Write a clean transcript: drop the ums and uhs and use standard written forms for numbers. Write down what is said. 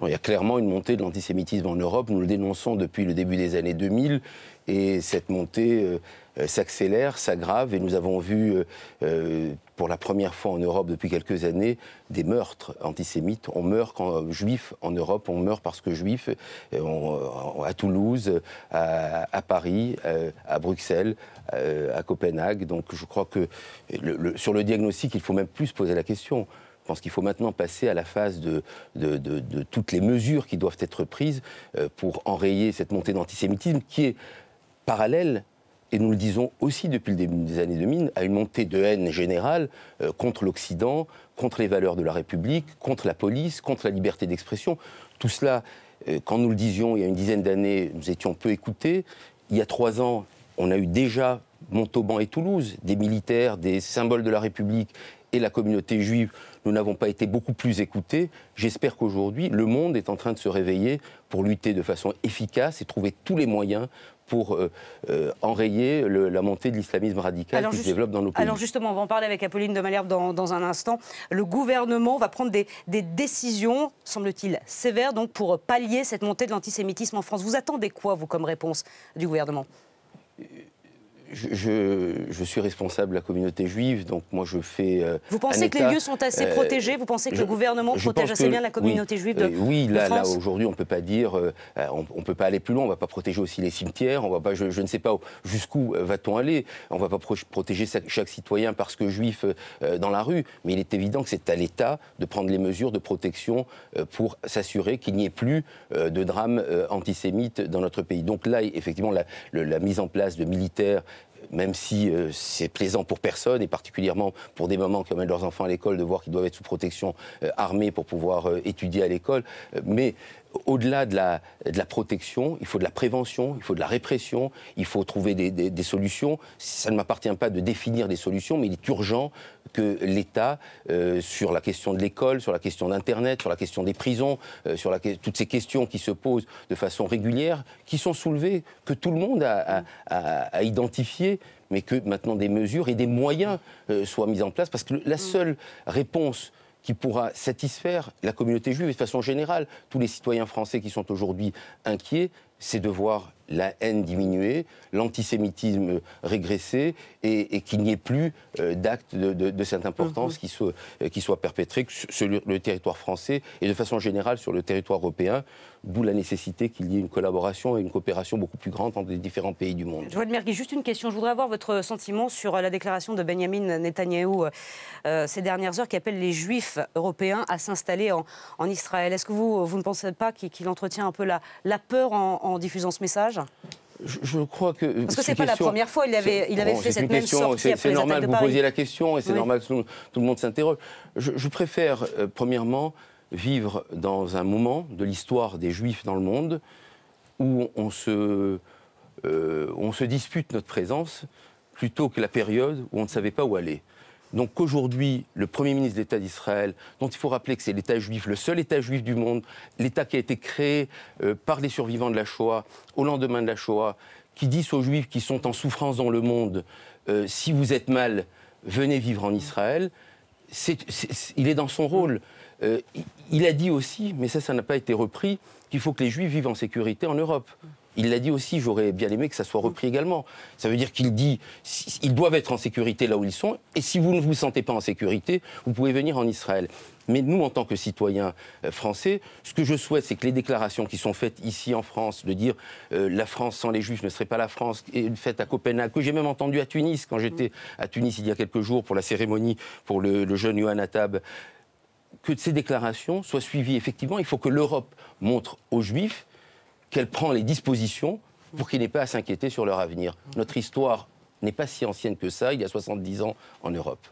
Il y a clairement une montée de l'antisémitisme en Europe. Nous le dénonçons depuis le début des années 2000. Et cette montée s'accélère, s'aggrave. Et nous avons vu, pour la première fois en Europe depuis quelques années, des meurtres antisémites. On meurt quand juifs en Europe, on meurt parce que juifs, à Toulouse, à Paris, à Bruxelles, à Copenhague. Donc je crois que sur le diagnostic, il faut même plus se poser la question. Je pense qu'il faut maintenant passer à la phase de toutes les mesures qui doivent être prises pour enrayer cette montée d'antisémitisme qui est parallèle, et nous le disons aussi depuis le début des années 2000, à une montée de haine générale contre l'Occident, contre les valeurs de la République, contre la police, contre la liberté d'expression. Tout cela, quand nous le disions il y a une dizaine d'années, nous étions peu écoutés. Il y a 3 ans, on a eu déjà Montauban et Toulouse, des militaires, des symboles de la République et la communauté juive. Nous n'avons pas été beaucoup plus écoutés. J'espère qu'aujourd'hui, le monde est en train de se réveiller pour lutter de façon efficace et trouver tous les moyens pour enrayer la montée de l'islamisme radical qui se développe dans nos pays. Alors justement, on va en parler avec Apolline de Malherbe dans un instant. Le gouvernement va prendre des décisions, semble-t-il, sévères donc, pour pallier cette montée de l'antisémitisme en France. Vous attendez quoi, vous, comme réponse du gouvernement ? Je suis responsable de la communauté juive, donc moi je fais Vous pensez que les lieux sont assez protégés? Vous pensez que le gouvernement protège assez bien la communauté juive de Oui, là France? aujourd'hui on ne peut pas dire, on peut pas aller plus loin, on ne va pas protéger aussi les cimetières, on va pas, je ne sais pas jusqu'où va-t-on aller, on ne va pas protéger chaque citoyen parce que juif dans la rue, mais il est évident que c'est à l'État de prendre les mesures de protection pour s'assurer qu'il n'y ait plus de drames antisémites dans notre pays. Donc là, effectivement, la mise en place de militaires, même si c'est plaisant pour personne, et particulièrement pour des mamans qui emmènent leurs enfants à l'école, de voir qu'ils doivent être sous protection armée pour pouvoir étudier à l'école. Mais au-delà de la protection, il faut de la prévention, il faut de la répression, il faut trouver des solutions. Ça ne m'appartient pas de définir des solutions, mais il est urgent que l'État, sur la question de l'école, sur la question d'Internet, sur la question des prisons, sur toutes ces questions qui se posent de façon régulière, qui sont soulevées, que tout le monde a identifié, mais que maintenant des mesures et des moyens soient mis en place, parce que la seule réponse qui pourra satisfaire la communauté juive et de façon générale tous les citoyens français qui sont aujourd'hui inquiets, c'est de voir la haine diminuer, l'antisémitisme régresser et qu'il n'y ait plus d'actes de cette importance qui soient perpétrés sur le territoire français et de façon générale sur le territoire européen, d'où la nécessité qu'il y ait une collaboration et une coopération beaucoup plus grande entre les différents pays du monde. Joël Mergui, juste une question. Je voudrais avoir votre sentiment sur la déclaration de Benyamin Netanyahou ces dernières heures qui appelle les Juifs européens à s'installer en Israël. Est-ce que vous ne pensez pas qu'il entretient un peu la peur en diffusant ce message ? Je crois que... Parce que ce n'est pas la première fois, il avait fait cette même sortie après les attaques de Paris. C'est normal que vous posiez la question et c'est normal que tout le monde s'interroge. Je préfère, premièrement, vivre dans un moment de l'histoire des Juifs dans le monde où on se dispute notre présence plutôt que la période où on ne savait pas où aller. Donc qu'aujourd'hui, le Premier ministre de l'État d'Israël, dont il faut rappeler que c'est l'État juif, le seul État juif du monde, l'État qui a été créé par les survivants de la Shoah, au lendemain de la Shoah, qui dit aux Juifs qui sont en souffrance dans le monde, si vous êtes mal, venez vivre en Israël, il est dans son rôle. Il a dit aussi, mais ça n'a pas été repris, qu'il faut que les Juifs vivent en sécurité en Europe. Il l'a dit aussi, j'aurais bien aimé que ça soit repris également. Ça veut dire qu'il dit ils doivent être en sécurité là où ils sont, et si vous ne vous sentez pas en sécurité, vous pouvez venir en Israël. Mais nous, en tant que citoyens français, ce que je souhaite, c'est que les déclarations qui sont faites ici en France, de dire la France sans les Juifs ne serait pas la France, et faites à Copenhague, que j'ai même entendu à Tunis, quand j'étais à Tunis il y a quelques jours pour la cérémonie pour le jeune Yohann Attab, que ces déclarations soient suivies. Effectivement, il faut que l'Europe montre aux Juifs qu'elle prend les dispositions pour qu'ils n'aient pas à s'inquiéter sur leur avenir. Notre histoire n'est pas si ancienne que ça, il y a 70 ans en Europe.